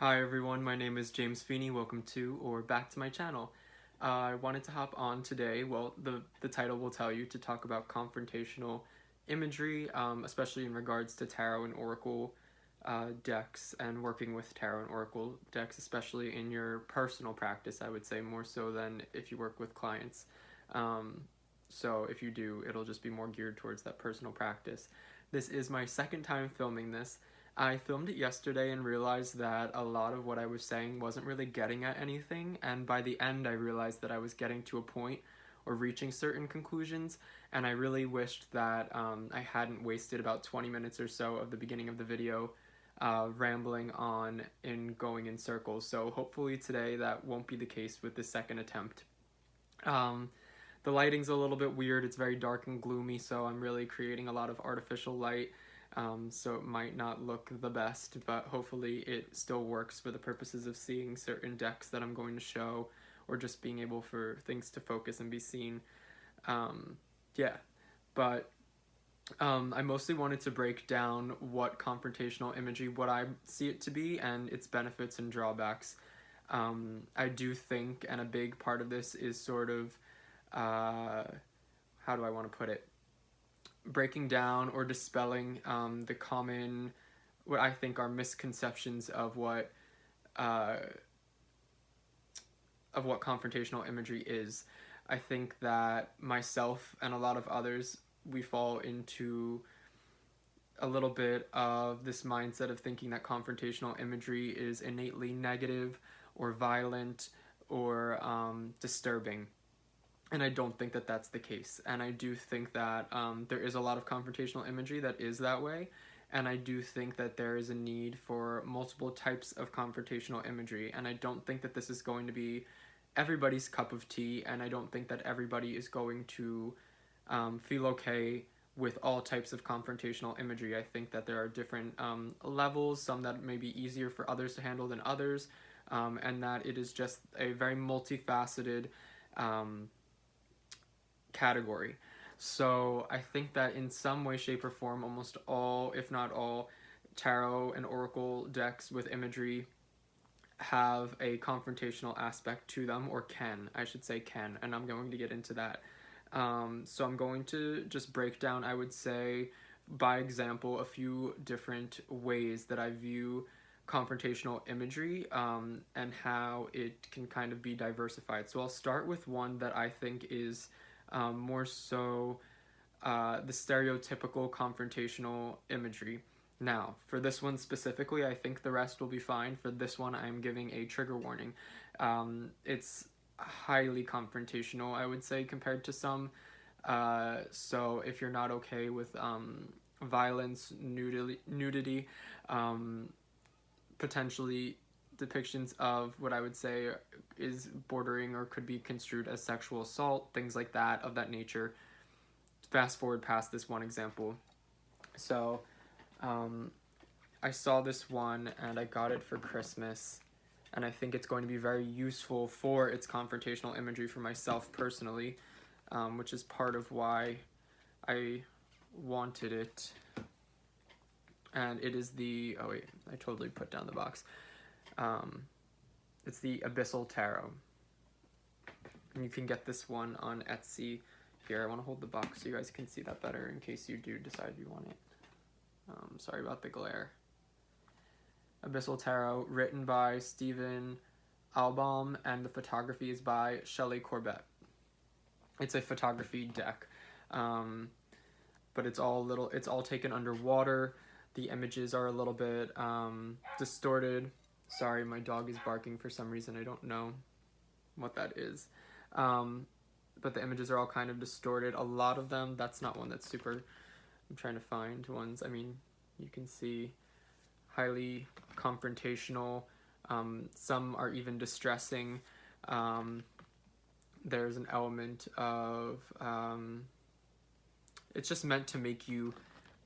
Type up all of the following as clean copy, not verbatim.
Hi everyone, my name is James Feeney. Welcome to or back to my channel. I wanted to hop on today, well the title will tell you, to talk about confrontational imagery, especially in regards to tarot and oracle decks and working with tarot and oracle decks, especially in your personal practice, I would say, more so than if you work with clients. So if you do, it'll just be more geared towards that personal practice. This is my second time filming this. I filmed it yesterday and realized that a lot of what I was saying wasn't really getting at anything, and by the end I realized that I was getting to a point or reaching certain conclusions, and I really wished that I hadn't wasted about 20 minutes or so of the beginning of the video rambling on and going in circles. So hopefully today that won't be the case with the second attempt. The lighting's a little bit weird, it's very dark and gloomy, so I'm really creating a lot of artificial light. So it might not look the best, but hopefully it still works for the purposes of seeing certain decks that I'm going to show, or just being able for things to focus and be seen. Yeah, but I mostly wanted to break down what confrontational imagery, what I see it to be, and its benefits and drawbacks. I do think, and a big part of this is sort of, how do I want to put it? Breaking down or dispelling the common, what I think are misconceptions of what confrontational imagery is. I think that myself and a lot of others, we fall into a little bit of this mindset of thinking that confrontational imagery is innately negative or violent or disturbing. And I don't think that that's the case. And I do think that there is a lot of confrontational imagery that is that way. And I do think that there is a need for multiple types of confrontational imagery. And I don't think that this is going to be everybody's cup of tea. And I don't think that everybody is going to feel okay with all types of confrontational imagery. I think that there are different levels, some that may be easier for others to handle than others. And that it is just a very multifaceted category. So I think that in some way, shape, or form, almost all, if not all, tarot and oracle decks with imagery have a confrontational aspect to them, or can, I should say can, and I'm going to get into that. So I'm going to just break down, I would say, by example, a few different ways that I view confrontational imagery and how it can kind of be diversified. So I'll start with one that I think is more so the stereotypical confrontational imagery. Now, for this one specifically, I think the rest will be fine. For this one, I'm giving a trigger warning. It's highly confrontational, I would say, compared to some. So if you're not okay with violence, nudity, potentially depictions of what I would say is bordering or could be construed as sexual assault, things like that, of that nature. Fast forward past this one example. So I saw this one and I got it for Christmas, and I think it's going to be very useful for its confrontational imagery for myself personally, which is part of why I wanted it. And it is the, oh wait, I totally put down the box. It's the Abyssal Tarot. And you can get this one on Etsy. Here, I want to hold the box so you guys can see that better in case you do decide you want it. Sorry about the glare. Abyssal Tarot, written by Stephen Albaum, and the photography is by Shelley Corbett. It's a photography deck, but it's all taken underwater. The images are a little bit distorted. Sorry, my dog is barking for some reason. I don't know what that is. But the images are all kind of distorted. A lot of them, that's not one that's super, I'm trying to find ones. I mean, you can see highly confrontational. Some are even distressing. There's an element of, it's just meant to make you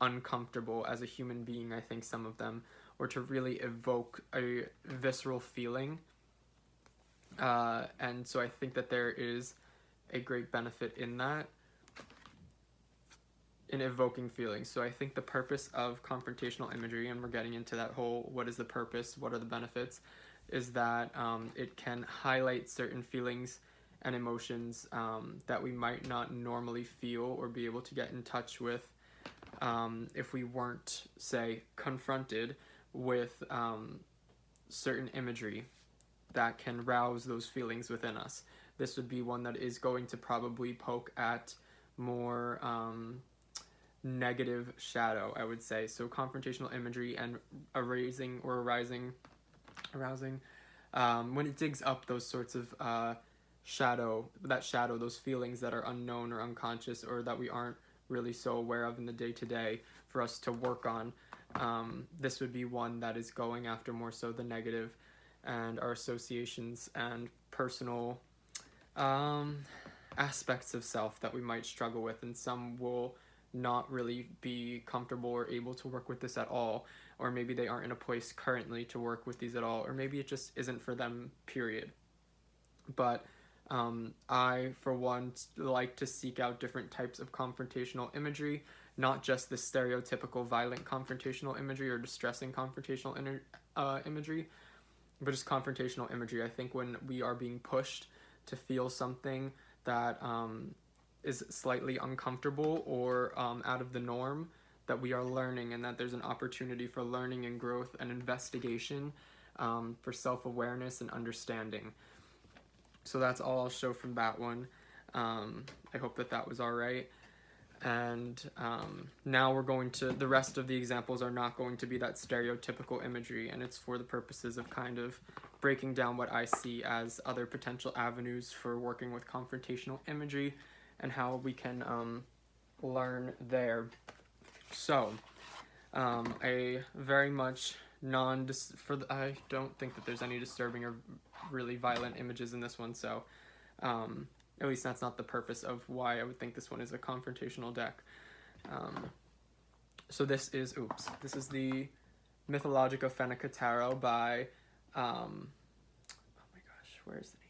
uncomfortable as a human being, I think, some of them, or to really evoke a visceral feeling. And so I think that there is a great benefit in that. in evoking feelings. So I think the purpose of confrontational imagery, and we're getting into that whole what is the purpose, what are the benefits, is that it can highlight certain feelings and emotions that we might not normally feel or be able to get in touch with if we weren't, say, confronted with certain imagery that can rouse those feelings within us. This would be one that is going to probably poke at more negative shadow, I would say. So confrontational imagery and arousing, when it digs up those sorts of shadow, those feelings that are unknown or unconscious or that we aren't really so aware of in the day-to-day for us to work on. This would be one that is going after more so the negative and our associations and personal aspects of self that we might struggle with, and some will not really be comfortable or able to work with this at all, or maybe they aren't in a place currently to work with these at all, or maybe it just isn't for them, period. But I, for one, like to seek out different types of confrontational imagery, not just the stereotypical violent confrontational imagery or distressing confrontational imagery, but just confrontational imagery. I think when we are being pushed to feel something that is slightly uncomfortable or out of the norm, that we are learning, and that there's an opportunity for learning and growth and investigation, for self-awareness and understanding. So that's all I'll show from that one. I hope that was all right. And now we're going to, the rest of the examples are not going to be that stereotypical imagery, and it's for the purposes of kind of breaking down what I see as other potential avenues for working with confrontational imagery and how we can learn there. So, a very much I don't think that there's any disturbing or really violent images in this one, so at least that's not the purpose of why I would think this one is a confrontational deck. So this is the Mythologica Fennica Tarot by, oh my gosh, where's the name?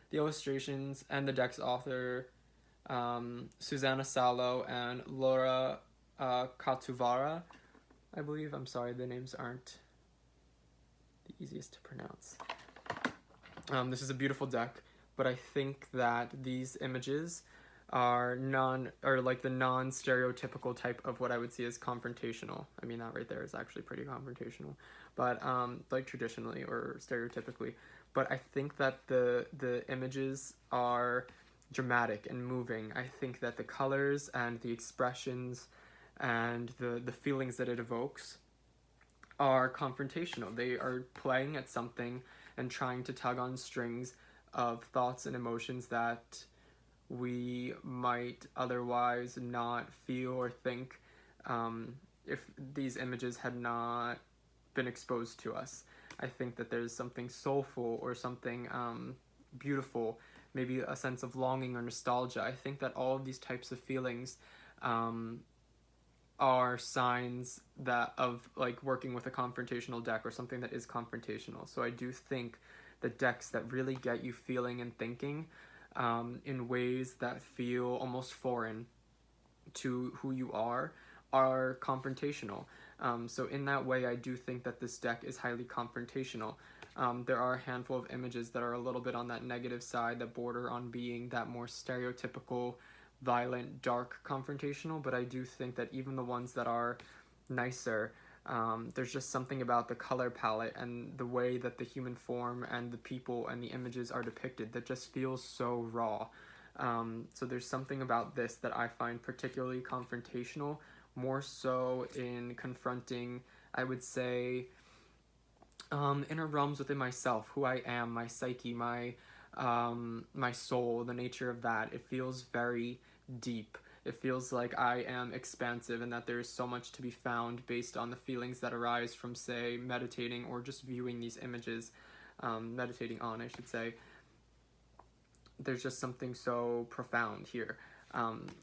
The illustrations and the deck's author, Susanna Salo and Laura Katuvara, I believe. I'm sorry, the names aren't the easiest to pronounce. This is a beautiful deck, but I think that these images are like the non-stereotypical type of what I would see as confrontational. I mean, that right there is actually pretty confrontational, but like traditionally or stereotypically. But I think that the images are dramatic and moving. I think that the colors and the expressions and the feelings that it evokes are confrontational. They are playing at something and trying to tug on strings of thoughts and emotions that we might otherwise not feel or think if these images had not been exposed to us. I think that there's something soulful or something beautiful, maybe a sense of longing or nostalgia. I think that all of these types of feelings are signs that of like working with a confrontational deck or something that is confrontational. So I do think the decks that really get you feeling and thinking in ways that feel almost foreign to who you are confrontational. So in that way, I do think that this deck is highly confrontational. There are a handful of images that are a little bit on that negative side that border on being that more stereotypical violent, dark confrontational, but I do think that even the ones that are nicer, there's just something about the color palette and the way that the human form and the people and the images are depicted that just feels so raw. So there's something about this that I find particularly confrontational, more so in confronting, I would say, inner realms within myself, who I am, my psyche, my soul, the nature of that. It feels very deep. It feels like I am expansive and that there is so much to be found based on the feelings that arise from, say, meditating or just viewing these images, meditating on, I should say. There's just something so profound here.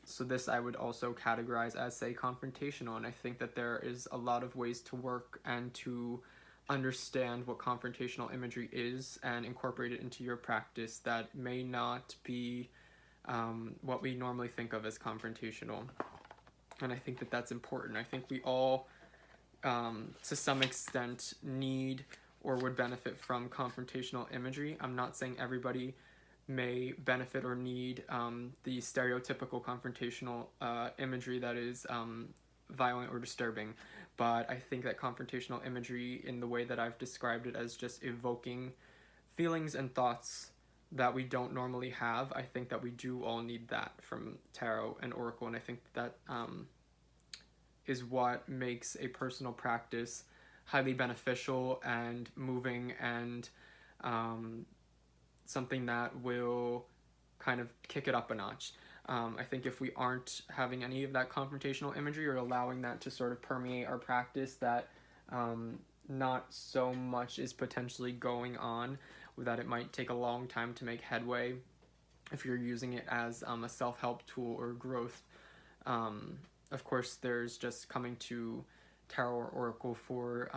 So this I would also categorize as, say, confrontational, and I think that there is a lot of ways to work and to understand what confrontational imagery is and incorporate it into your practice that may not be what we normally think of as confrontational. And I think that that's important. I think we all, to some extent, need or would benefit from confrontational imagery. I'm not saying everybody may benefit or need the stereotypical confrontational imagery that is violent or disturbing, but I think that confrontational imagery, in the way that I've described it as just evoking feelings and thoughts that we don't normally have, I think that we do all need that from tarot and oracle, and I think that is what makes a personal practice highly beneficial and moving, and something that will kind of kick it up a notch. I think if we aren't having any of that confrontational imagery or allowing that to sort of permeate our practice, that not so much is potentially going on, that it might take a long time to make headway if you're using it as a self-help tool or growth. Of course, there's just coming to tarot or oracle for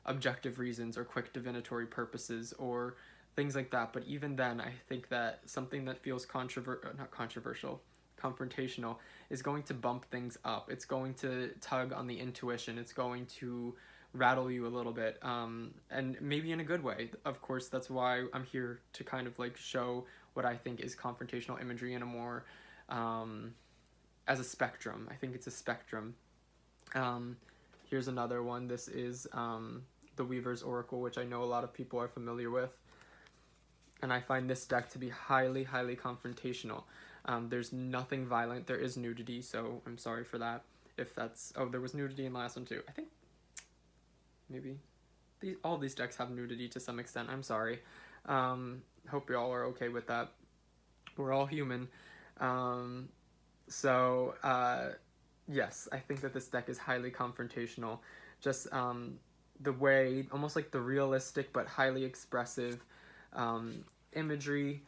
objective reasons or quick divinatory purposes or things like that. But even then, I think that something that feels confrontational is going to bump things up. It's going to tug on the intuition. It's going to rattle you a little bit, and maybe in a good way. Of course, that's why I'm here to kind of like show what I think is confrontational imagery in a more as a spectrum. I think it's a spectrum. Here's another one. This is the Weaver's Oracle, which I know a lot of people are familiar with. And I find this deck to be highly, highly confrontational. There's nothing violent. There is nudity, so I'm sorry for that. If that's... Oh, there was nudity in the last one too. I think maybe all these decks have nudity to some extent. I'm sorry. Hope you all are okay with that. We're all human. Yes, I think that this deck is highly confrontational. Just the way, almost like the realistic but highly expressive imagery,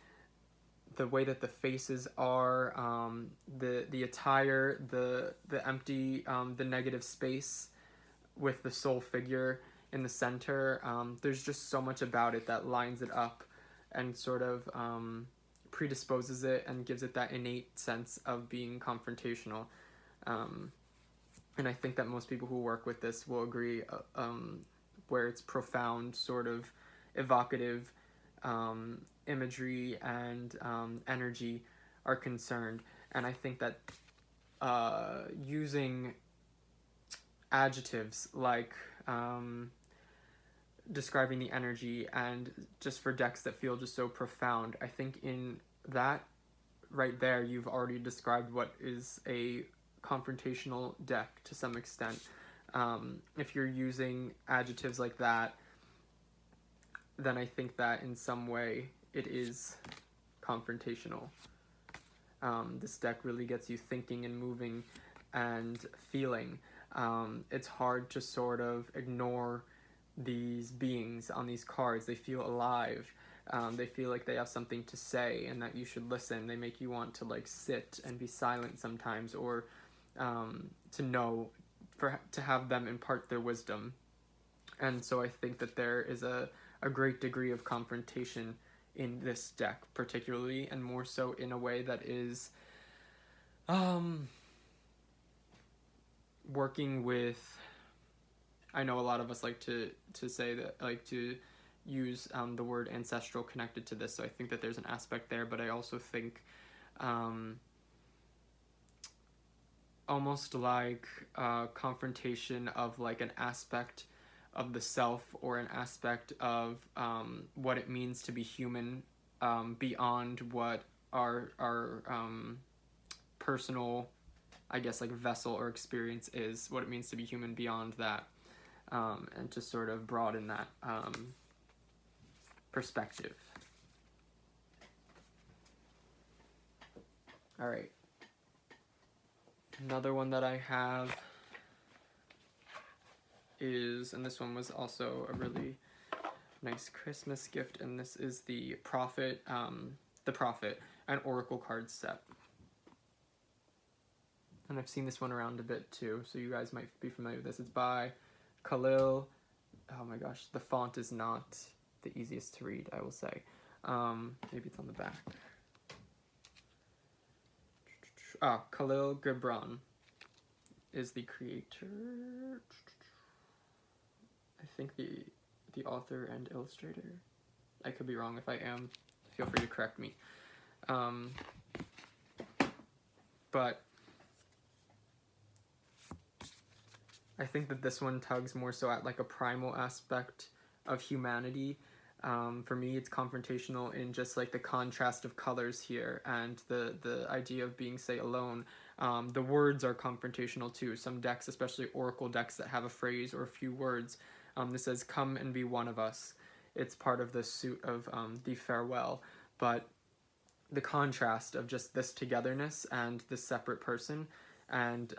the way that the faces are, the attire, the empty, the negative space with the soul figure in the center. There's just so much about it that lines it up and sort of predisposes it and gives it that innate sense of being confrontational. And I think that most people who work with this will agree, where it's profound, sort of evocative imagery and energy are concerned. And I think that using adjectives like describing the energy, and just for decks that feel just so profound, I think in that right there you've already described what is a confrontational deck to some extent. If you're using adjectives like that, then I think that in some way it is confrontational. This deck really gets you thinking and moving and feeling. It's hard to sort of ignore these beings on these cards. They feel alive. They feel like they have something to say and that you should listen. They make you want to like sit and be silent sometimes, or to have them impart their wisdom. And so I think that there is a great degree of confrontation in this deck, particularly, and more so in a way that is working with... I know a lot of us like to say that, like to use the word ancestral connected to this, so I think that there's an aspect there, but I also think almost like confrontation of like an aspect of the self, or an aspect of what it means to be human, beyond what our personal, I guess, like vessel or experience is, what it means to be human beyond that, and to sort of broaden that perspective. All right. Another one that I have is, and this one was also a really nice Christmas gift, and this is the Prophet, an Oracle card set. And I've seen this one around a bit too, so you guys might be familiar with this. It's by Khalil. Oh my gosh, the font is not the easiest to read, I will say. Maybe it's on the back. Khalil Gibran. is the creator. I think the author and illustrator. I could be wrong. If I am, feel free to correct me. But I think that this one tugs more so at like a primal aspect of humanity. For me, it's confrontational in just like the contrast of colors here and the idea of being, say, alone. The words are confrontational too. Some decks, especially oracle decks that have a phrase or a few words, this says, "Come and be one of us." It's part of the suit of the farewell. But the contrast of just this togetherness and this separate person, and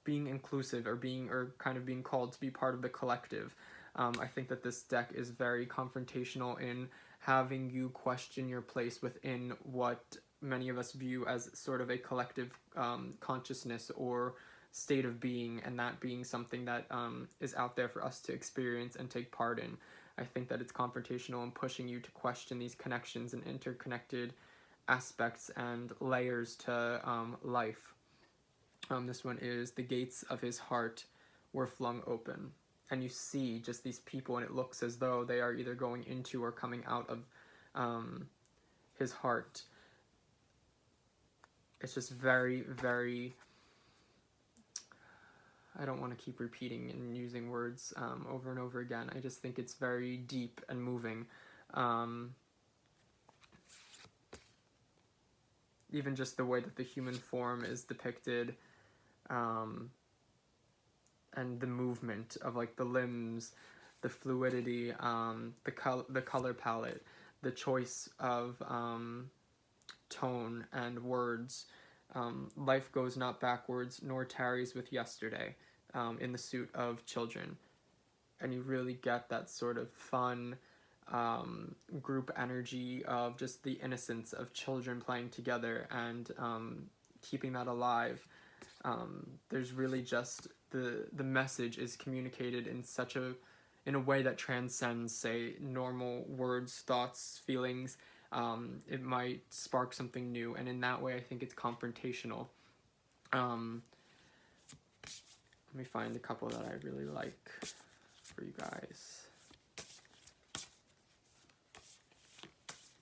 being inclusive or kind of being called to be part of the collective. I think that this deck is very confrontational in having you question your place within what many of us view as sort of a collective consciousness or state of being, and that being something that is out there for us to experience and take part in. I think that it's confrontational in pushing you to question these connections and interconnected aspects and layers to life. This one is "The gates of his heart were flung open." And you see just these people, and it looks as though they are either going into or coming out of his heart. It's just very, very... I don't want to keep repeating and using words over and over again. I just think it's very deep and moving. Even just the way that the human form is depicted, and the movement of like the limbs, the fluidity, the color palette, the choice of tone and words. Life goes not backwards, nor tarries with yesterday, in the suit of children. And you really get that sort of fun group energy of just the innocence of children playing together and keeping that alive. There's really just the message is communicated in a way that transcends, say, normal words, thoughts, feelings. It might spark something new, and in that way I think it's confrontational. Let me find a couple that I really like for you guys.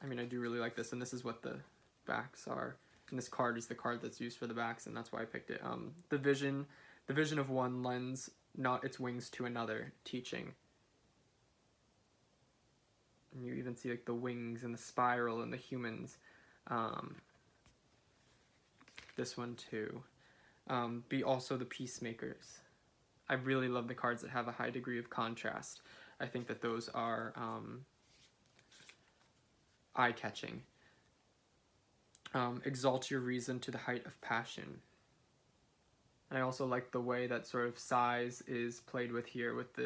I mean, I do really like this, and this is what the backs are. And this card is the card that's used for the backs, and that's why I picked it. The vision of one lends not its wings to another, teaching. And you even see like the wings and the spiral and the humans. This one too. Be also the peacemakers. I really love the cards that have a high degree of contrast. I think that those are eye-catching. Exalt your reason to the height of passion. And I also like the way that sort of size is played with here, with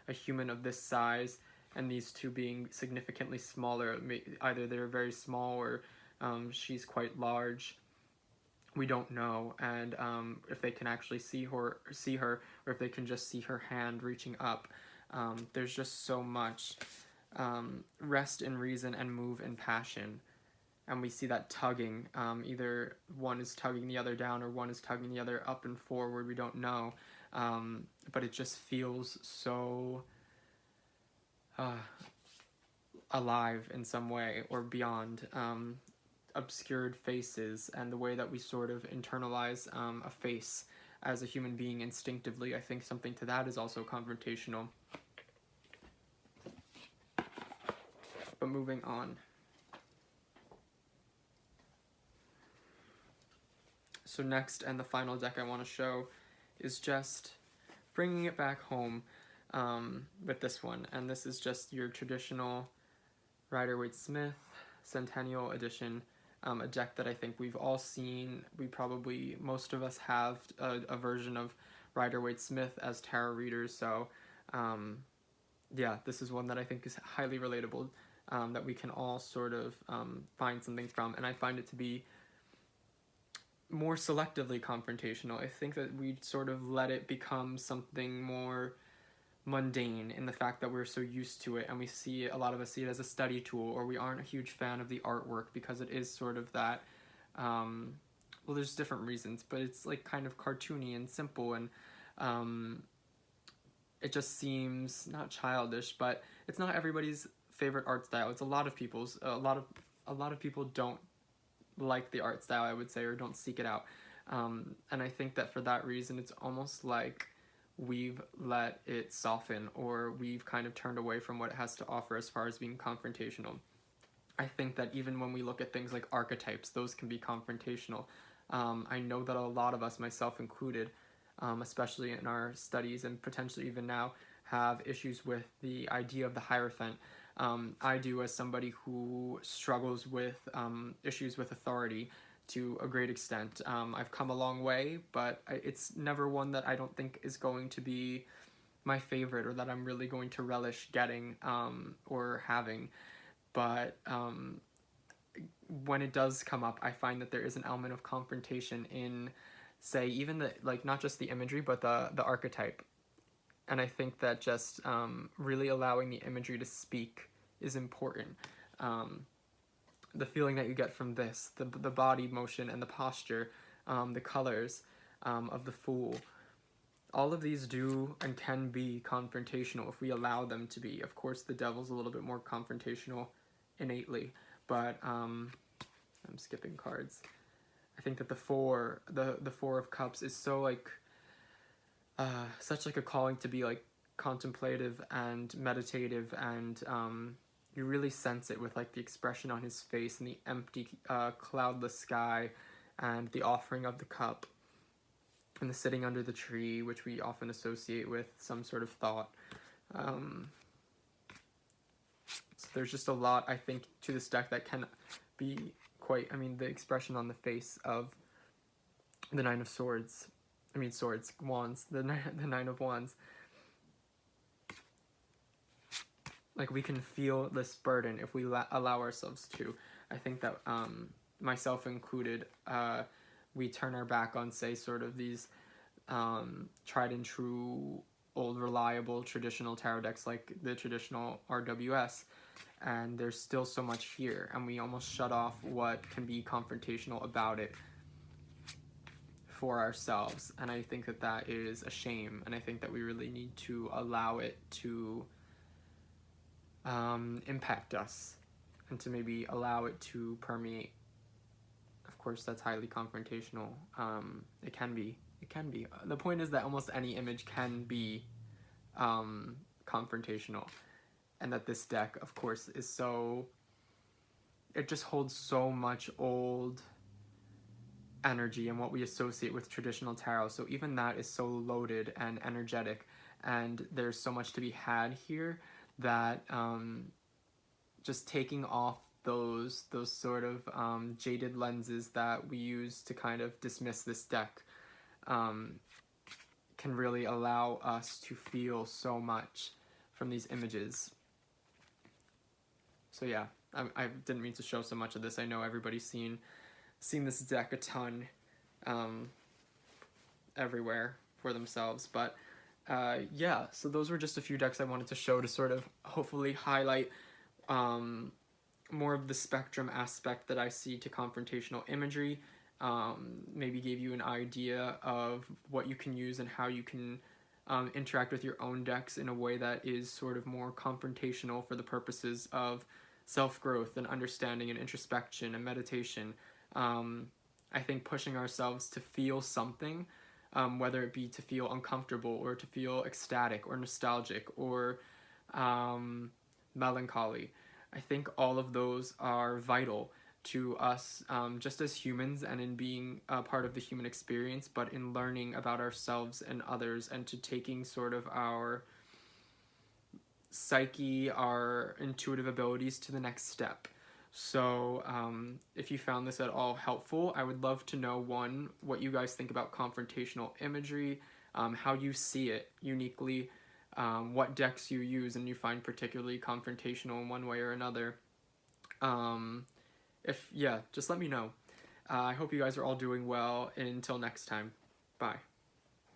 a human of this size and these two being significantly smaller. Either they're very small or she's quite large. We don't know, and if they can actually see her, or if they can just see her hand reaching up. There's just so much. Rest in reason and move in passion. And we see that tugging. Either one is tugging the other down or one is tugging the other up and forward. We don't know. But it just feels so alive in some way or beyond. Obscured faces and the way that we sort of internalize a face as a human being instinctively. I think something to that is also confrontational. But moving on. So next, and the final deck I want to show, is just bringing it back home with this one. And this is just your traditional Rider-Waite-Smith Centennial Edition, a deck that I think we've all seen. Most of us have a version of Rider-Waite-Smith as tarot readers. So yeah, this is one that I think is highly relatable, that we can all sort of find something from. And I find it to be more selectively confrontational. I think that we sort of let it become something more mundane in the fact that we're so used to it, and a lot of us see it as a study tool, or we aren't a huge fan of the artwork because it is sort of that well, there's different reasons, but it's like kind of cartoony and simple, and um, it just seems not childish, but it's not everybody's favorite art style. It's a lot of people's. A lot of people don't like the art style, I would say, or don't seek it out. And I think that for that reason, it's almost like we've let it soften, or we've kind of turned away from what it has to offer as far as being confrontational. I think that even when we look at things like archetypes, those can be confrontational. I know that a lot of us, myself included, especially in our studies and potentially even now, have issues with the idea of the Hierophant. I do, as somebody who struggles with issues with authority to a great extent. I've come a long way, but it's never one that I don't think is going to be my favorite, or that I'm really going to relish getting or having. But when it does come up, I find that there is an element of confrontation in, say, even the, like, not just the imagery, but the archetype. And I think that just really allowing the imagery to speak is important. The feeling that you get from this, the body motion and the posture, the colors of the Fool, all of these do and can be confrontational if we allow them to be. Of course, the Devil's a little bit more confrontational innately, but I'm skipping cards. I think that the Four of Cups is so like such like a calling to be like contemplative and meditative, and you really sense it with like the expression on his face and the empty cloudless sky, and the offering of the cup, and the sitting under the tree, which we often associate with some sort of thought. So there's just a lot, I think, to this deck that can be quite, I mean, the expression on the face of the Nine of Swords, Wands, the Nine of Wands. Like, we can feel this burden if we allow ourselves to. I think that, myself included, we turn our back on, say, sort of these tried and true, old, reliable, traditional tarot decks like the traditional RWS, and there's still so much here, and we almost shut off what can be confrontational about it for ourselves. And I think that that is a shame, and I think that we really need to allow it to impact us, and to maybe allow it to permeate. Of course, that's highly confrontational. It can be. The point is that almost any image can be confrontational, and that this deck, of course, is so, it just holds so much old energy and what we associate with traditional tarot. So even that is so loaded and energetic, and there's so much to be had here that just taking off those sort of jaded lenses that we use to kind of dismiss this deck can really allow us to feel so much from these images. So yeah, I didn't mean to show so much of this. I know everybody's seen this deck a ton everywhere for themselves, but yeah, so those were just a few decks I wanted to show to sort of hopefully highlight more of the spectrum aspect that I see to confrontational imagery. Maybe gave you an idea of what you can use and how you can interact with your own decks in a way that is sort of more confrontational for the purposes of self-growth and understanding and introspection and meditation. I think pushing ourselves to feel something, whether it be to feel uncomfortable or to feel ecstatic or nostalgic or melancholy, I think all of those are vital to us, just as humans, and in being a part of the human experience, but in learning about ourselves and others, and to taking sort of our psyche, our intuitive abilities to the next step. So if you found this at all helpful, I would love to know, one, what you guys think about confrontational imagery, how you see it uniquely, what decks you use and you find particularly confrontational in one way or another. Just let me know. I hope you guys are all doing well, and until next time, bye.